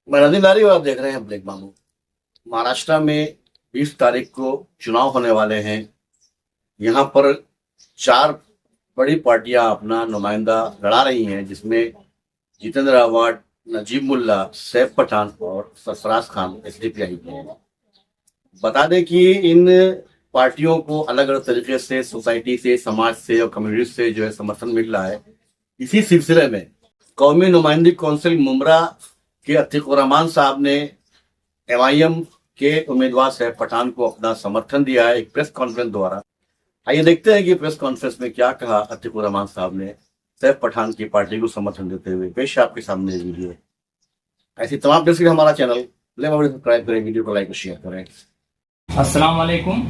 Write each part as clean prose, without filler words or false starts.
मैं नदीम लारी और आप देख रहे हैं ब्लैक बाबू। महाराष्ट्र में 20 तारीख को चुनाव होने वाले हैं। यहाँ पर 4 बड़ी पार्टियां अपना नुमाइंदा लड़ा रही हैं, जिसमें जितेंद्र आव्हाड, नजीब मुल्ला, सैफ पठान और सरफराज खान एसडीपीआई के हैं। बता दें कि इन पार्टियों को अलग अलग तरीके से सोसाइटी से, समाज से और कम्युनिटी से जो है समर्थन मिल रहा है। इसी सिलसिले में कौमी नुमाइंदगी कौंसिल मुमरा के अतीक उर रहमान साहब ने MIM के उम्मीदवार सैफ पठान को अपना समर्थन दिया है एक प्रेस कॉन्फ्रेंस द्वारा। आइए देखते हैं कि प्रेस कॉन्फ्रेंस में क्या कहा अतीक उर रहमान साहब ने सैफ पठान की पार्टी को समर्थन देते हुए। पेश है आपके सामने ये वीडियो। ऐसी तमाम प्रेस के लिए हमारा चैनल सब्सक्राइब करें, वीडियो को लाइक और शेयर करें। अस्सलाम वालेकुम।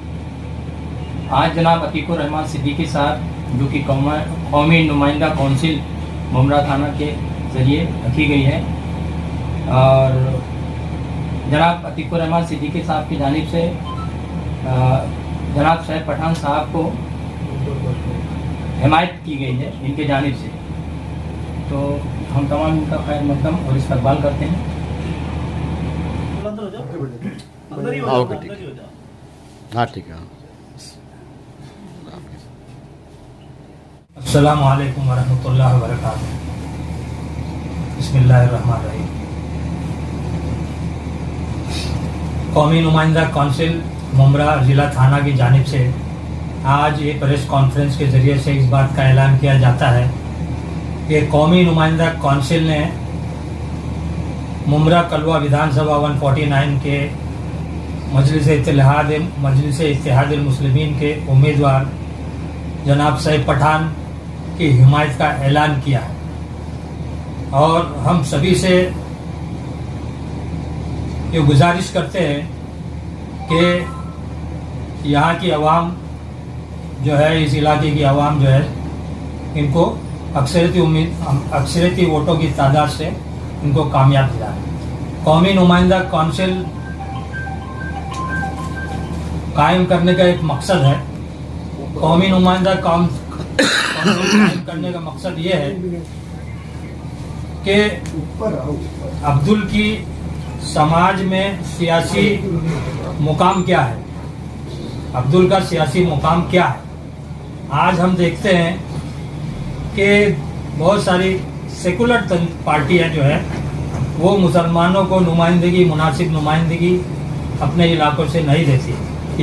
आज जनाब अतीक उर रहमान सिद्दीकी साहब जो कि कौमी नुमाइंदा कौंसिल मुमरा थाना के ज़रिए रखी गई है, और जनाब अतीक उर रहमान सिद्दीकी साहब की जानिब से जनाब सैफ पठान साहब को हिमायत की गई है इनके जानिब से। तो हम तमाम इनका खैर मकदम और इस्तकबाल करते हैं। हाँ ठीक है। अस्सलामु अलैकुम वरहमतुल्लाहि वबरकातुहू। बिस्मिल्लाहिर्रहमानिर्रहीम। कौमी नुमाइंदा कौंसिल मुमरा ज़िला थाना की जानिब से आज ये प्रेस कॉन्फ्रेंस के ज़रिए से इस बात का ऐलान किया जाता है कि कौमी नुमाइंदा कौंसिल ने मुमरा कलवा विधानसभा 149 के मजलिस इत्तेहाद मुस्लिमीन के उम्मीदवार जनाब सैफ पठान की हिमायत का ऐलान किया है। और हम सभी से ये गुजारिश करते हैं कि यहाँ की आवाम जो है, इस इलाके की आवाम जो है, इनको अक्सरियती वोटों की तादाद से इनको कामयाब दिलाए। कौमी नुमाइंदा कौंसिल कायम करने का एक मकसद है। कौमी नुमाइंदा कायम करने का मकसद ये है कि अब्दुल की समाज में सियासी मुकाम क्या है, अब्दुल का सियासी मुकाम क्या है। आज हम देखते हैं कि बहुत सारी सेकुलर पार्टियां जो है वो मुसलमानों को मुनासिब नुमाइंदगी अपने इलाकों से नहीं देती,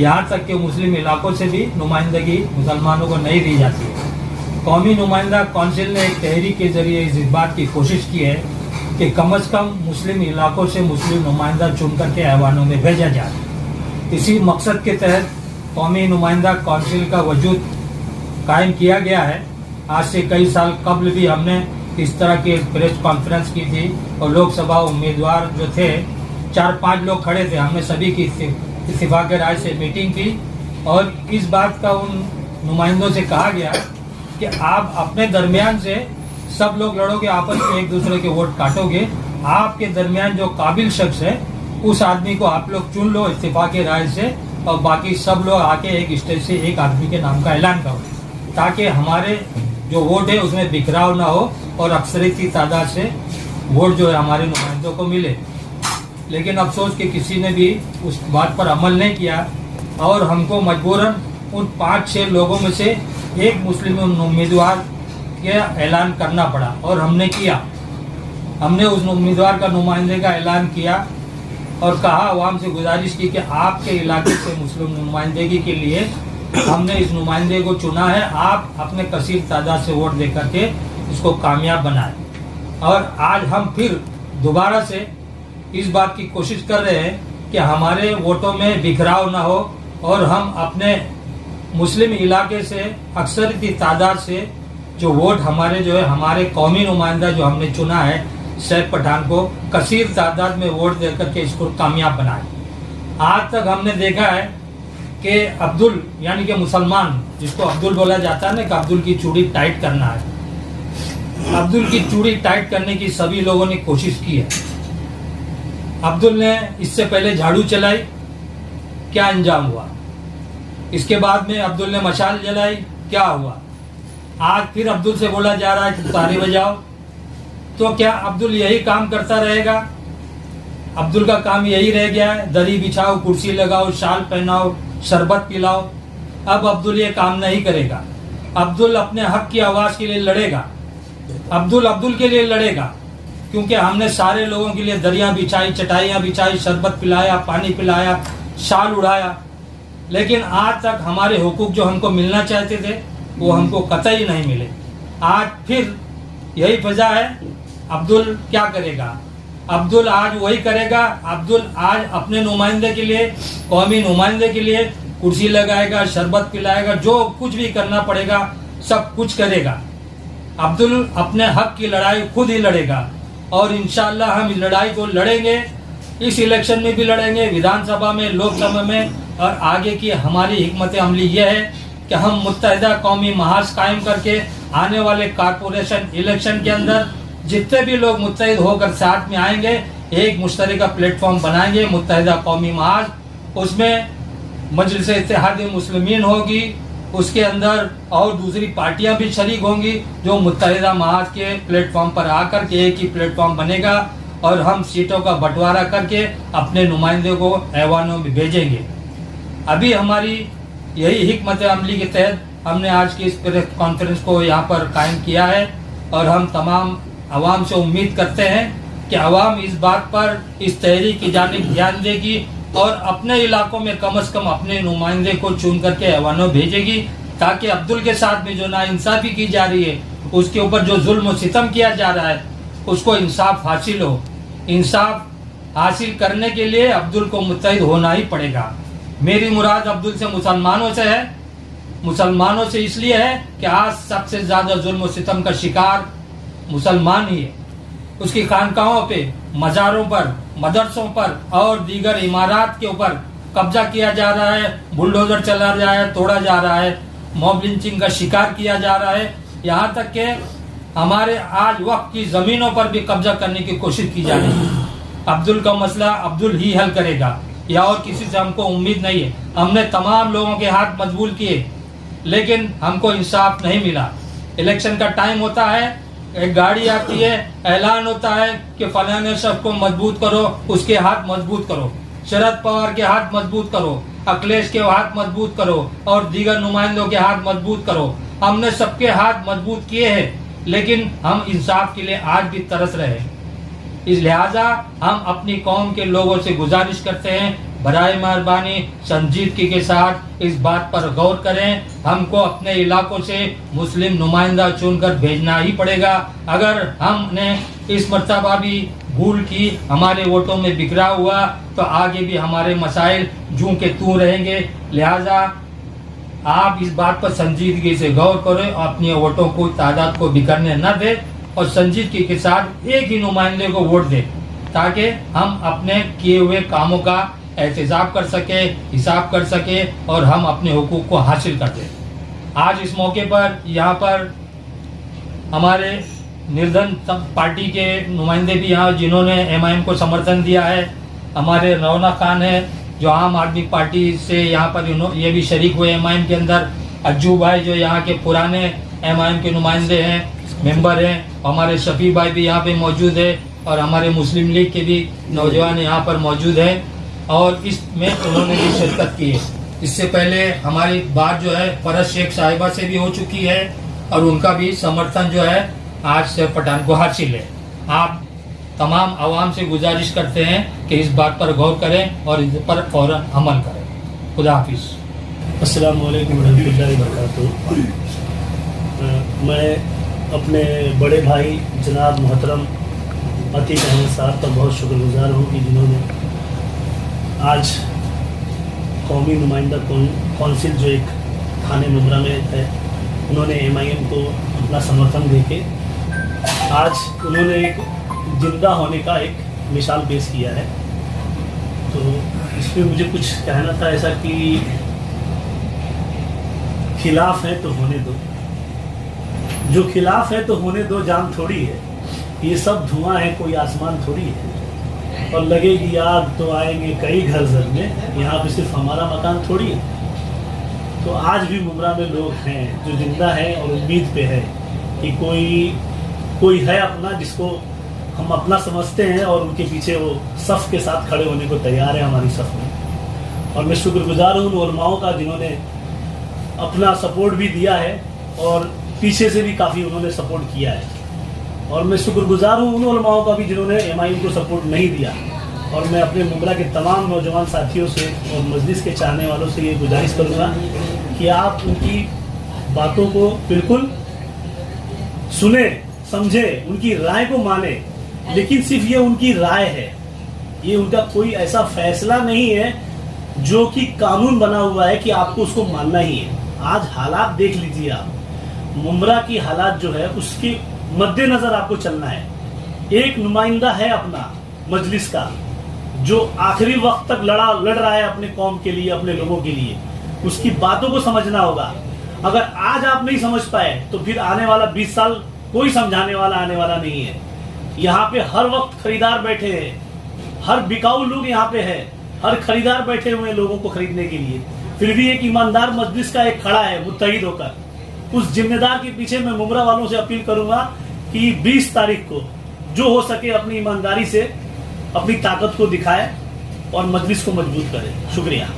यहाँ तक कि मुस्लिम इलाकों से भी नुमाइंदगी मुसलमानों को नहीं दी जाती है। कौमी नुमाइंदा कौंसिल ने एक तहरीक के जरिए इस बात की कोशिश की है कि कम से कम मुस्लिम इलाकों से मुस्लिम नुमाइंदा चुन करके ऐवानों में भेजा जाए। इसी मकसद के तहत कौमी नुमाइंदा कौंसिल का वजूद कायम किया गया है। आज से कई साल कबल भी हमने इस तरह की प्रेस कॉन्फ्रेंस की थी और लोकसभा उम्मीदवार जो थे 4-5 लोग खड़े थे, हमने सभी की इत्तिफाक राय से मीटिंग की और इस बात का उन नुमाइंदों से कहा गया कि आप अपने दरमियान से सब लोग लड़ोगे, आपस में एक दूसरे के वोट काटोगे, आपके दरमियान जो काबिल शख्स है उस आदमी को आप लोग चुन लो इत्तिफाक राय से, और बाकी सब लोग आके एक स्टेज से एक आदमी के नाम का ऐलान करो, ताकि हमारे जो वोट है उसमें बिखराव ना हो और अक्सरियती तादाद से वोट जो है हमारे नुमाइंदों को मिले। लेकिन अफसोस कि किसी ने भी उस बात पर अमल नहीं किया और हमको मजबूरन उन 5-6 लोगों में से एक मुस्लिम उम्मीदवार का ऐलान करना पड़ा और हमने किया। हमने उस उम्मीदवार का नुमाइंदे का ऐलान किया और कहा, आवाम से गुजारिश की कि आपके इलाके से मुस्लिम नुमाइंदगी के लिए हमने इस नुमाइंदे को चुना है, आप अपने कसीर तादाद से वोट दे करके इसको कामयाब बनाएं। और आज हम फिर दोबारा से इस बात की कोशिश कर रहे हैं कि हमारे वोटों में बिखराव ना हो और हम अपने मुस्लिम इलाके से अक्सरियती तादाद से जो वोट हमारे जो है, हमारे कौमी नुमाइंदा जो हमने चुना है सैफ पठान को, कसीर तादाद में वोट दे करके इसको कामयाब बनाए। आज तक हमने देखा है कि अब्दुल यानी कि मुसलमान, जिसको अब्दुल बोला जाता है ना, कि अब्दुल की चूड़ी टाइट करना है, अब्दुल की चूड़ी टाइट करने की सभी लोगों ने कोशिश की है। अब्दुल ने इससे पहले झाड़ू चलाई, क्या अंजाम हुआ। इसके बाद में अब्दुल ने मशाल जलाई, क्या हुआ। आज फिर अब्दुल से बोला जा रहा है कि ताली बजाओ, तो क्या अब्दुल यही काम करता रहेगा? अब्दुल का काम यही रह गया है, दरी बिछाओ, कुर्सी लगाओ, शाल पहनाओ, शरबत पिलाओ। अब अब्दुल ये काम नहीं करेगा। अब्दुल अपने हक की आवाज के लिए लड़ेगा। अब्दुल के लिए लड़ेगा, क्योंकि हमने सारे लोगों के लिए दरियां बिछाई, चटाइयां बिछाई, शरबत पिलाया, पानी पिलाया, शाल उड़ाया, लेकिन आज तक हमारे हुकूक जो हमको मिलना चाहते थे वो हमको कतई नहीं मिले। आज फिर यही वजह है। अब्दुल क्या करेगा? अब्दुल आज वही करेगा। अब्दुल आज अपने नुमाइंदे के लिए, कौमी नुमाइंदे के लिए कुर्सी लगाएगा, शरबत पिलाएगा, जो कुछ भी करना पड़ेगा सब कुछ करेगा। अब्दुल अपने हक की लड़ाई खुद ही लड़ेगा और इंशाअल्लाह हम इस लड़ाई को लड़ेंगे। इस इलेक्शन में भी लड़ेंगे, विधानसभा में, लोकसभा में, और आगे की हमारी हिकमत अमली यह है कि हम मुत्तहिदा कौमी महाज कायम करके आने वाले कारपोरेशन इलेक्शन के अंदर जितने भी लोग मुत्तहिद होकर साथ में आएंगे, एक मुश्तरका प्लेटफॉर्म बनाएंगे, मुत्तहिदा कौमी महाज। उसमें मजलिस इत्तेहाद मुस्लिमीन होगी, उसके अंदर और दूसरी पार्टियां भी शरीक होंगी, जो मुत्तहिदा महाज के प्लेटफॉर्म पर आकर के एक ही प्लेटफॉर्म बनेगा और हम सीटों का बंटवारा करके अपने नुमाइंदे को ऐवानों में भेजेंगे। अभी हमारी यही हिकमत अमली के तहत हमने आज की इस प्रेस कॉन्फ्रेंस को यहाँ पर कायम किया है और हम तमाम आवाम से उम्मीद करते हैं कि आवाम इस बात पर, इस तहरीक की जानिब ध्यान देगी और अपने इलाकों में कम से कम अपने नुमाइंदे को चुन करके ऐवानों भेजेगी, ताकि अब्दुल के साथ में जो नाइंसाफी की जा रही है, उसके ऊपर जो जुल्म और सितम किया जा रहा है, उसको इंसाफ हासिल हो। इंसाफ हासिल करने के लिए अब्दुल को मुत्तहिद होना ही पड़ेगा। मेरी मुराद अब्दुल से मुसलमानों से है। मुसलमानों से इसलिए है कि आज सबसे ज्यादा जुल्म और सितम का शिकार मुसलमान ही है। उसकी खानकाहों पे, मज़ारों पर, मदरसों पर और दीगर इमारात के ऊपर कब्जा किया जा रहा है, बुलडोजर चला जा रहा है, तोड़ा जा रहा है, मॉब लिंचिंग का शिकार किया जा रहा है। यहाँ तक कि हमारे आज वक्त की जमीनों पर भी कब्जा करने की कोशिश की जा रही है। अब्दुल का मसला अब्दुल ही हल करेगा, या और किसी से हमको उम्मीद नहीं है। हमने तमाम लोगों के हाथ मजबूर किए, लेकिन हमको इंसाफ नहीं मिला। इलेक्शन का टाइम होता है, एक गाड़ी आती है, ऐलान होता है कि फलाने शख्स को मजबूत करो, उसके हाथ मजबूत करो, शरद पवार के हाथ मजबूत करो, अखिलेश के हाथ मजबूत करो और दीगर नुमाइंदों के हाथ मजबूत करो। हमने सबके हाथ मजबूत किए हैं, लेकिन हम इंसाफ के लिए आज भी तरस रहे हैं। इस लिहाजा हम अपनी कौम के लोगों से गुजारिश करते हैं, बराए मेहरबानी संजीदगी के साथ इस बात पर गौर करें। हमको अपने इलाकों से मुस्लिम नुमाइंदा चुनकर भेजना ही पड़ेगा। अगर हमने इस मर्तबा भी भूल की, हमारे वोटों में बिखराव हुआ, तो आगे भी हमारे मसाइल जूं के तूं रहेंगे। लिहाजा आप इस बात पर संजीदगी से गौर करें और अपने वोटों को, तादाद को बिखरने न दें और संजीदगी के साथ एक ही नुमाइंदे को वोट दें, ताकि हम अपने किए हुए कामों का एहतसाब कर सके, हिसाब कर सके और हम अपने हुकूक को हासिल कर दें। आज इस मौके पर यहाँ पर हमारे निर्धन पार्टी के नुमाइंदे भी यहाँ, जिन्होंने MIM को समर्थन दिया है। हमारे रौनक खान है जो आम आदमी पार्टी से यहाँ पर ये भी शरीक हुए MIM के अंदर। अज्जू भाई जो यहाँ के पुराने MIM के नुमाइंदे हैं, मेंबर हैं। हमारे शफी भाई भी यहाँ पे मौजूद है और हमारे मुस्लिम लीग के भी नौजवान यहाँ पर मौजूद हैं और इसमें उन्होंने भी शिरकत की है। इससे पहले हमारी बात जो है फरज शेख साहिबा से भी हो चुकी है और उनका भी समर्थन जो है आज से पठान को हासिल है। आप तमाम आवाम से गुजारिश करते हैं कि इस बात पर गौर करें और इस पर फौरन अमल करें। खुदा हाफिज़। अस्सलाम वालेकुम रहमतुल्लाहि व बरकातुहू। मैं अपने बड़े भाई जनाब मोहतरम अतीक अहमद साहब का बहुत शुक्रगुजार हूँ कि जिन्होंने आज कौमी नुमाइंदा कौंसिल जो एक थाने मुमरा में है, उन्होंने MIM को अपना समर्थन देके आज उन्होंने एक जिंदा होने का एक मिसाल पेश किया है। तो इसमें मुझे कुछ कहना था ऐसा कि खिलाफ है तो होने दो, जो खिलाफ है तो होने दो, जान थोड़ी है ये सब धुआं है, कोई आसमान थोड़ी है, और लगेगी आग तो आएंगे कई घर जल में, यहाँ पे सिर्फ हमारा मकान थोड़ी है। तो आज भी मुमरा में लोग हैं जो जिंदा हैं और उम्मीद पे है कि कोई है अपना जिसको हम अपना समझते हैं और उनके पीछे वो सफ़ के साथ खड़े होने को तैयार है हमारी सफ़ में। और मैं शुक्रगुजार हूँ उन उलमाओं का जिन्होंने अपना सपोर्ट भी दिया है और पीछे से भी काफ़ी उन्होंने सपोर्ट किया है। और मैं शुक्रगुजार हूँ उन उलमाओं का भी जिन्होंने MIM को सपोर्ट नहीं दिया। और मैं अपने मुमरा के तमाम नौजवान साथियों से और मजलिस के चाहने वालों से ये गुजारिश करूँगा कि आप उनकी बातों को बिल्कुल सुने, समझे, उनकी राय को माने, लेकिन सिर्फ ये उनकी राय है, ये उनका कोई ऐसा फैसला नहीं है जो कि कानून बना हुआ है कि आपको उसको मानना ही है। आज हालात देख लीजिए आप, मुमरा की हालात जो है उसके मद्देनजर आपको चलना है। एक नुमाइंदा है अपना मजलिस का जो आखिरी वक्त तक लड़ रहा है अपने कौम के लिए, अपने लोगों के लिए, उसकी बातों को समझना होगा। अगर आज आप नहीं समझ पाए तो फिर आने वाला 20 साल कोई समझाने वाला आने वाला नहीं है। यहाँ पे हर वक्त खरीदार बैठे हैं, हर बिकाऊ लोग यहाँ पे है, हर खरीदार बैठे हुए हैं लोगों को खरीदने के लिए। फिर भी एक ईमानदार मजलिस का एक खड़ा है मुत्तहिद होकर। उस जिम्मेदार के पीछे मैं मुमरा वालों से अपील करूंगा कि 20 तारीख को जो हो सके अपनी ईमानदारी से अपनी ताकत को दिखाए और मजलिस को मजबूत करे। शुक्रिया।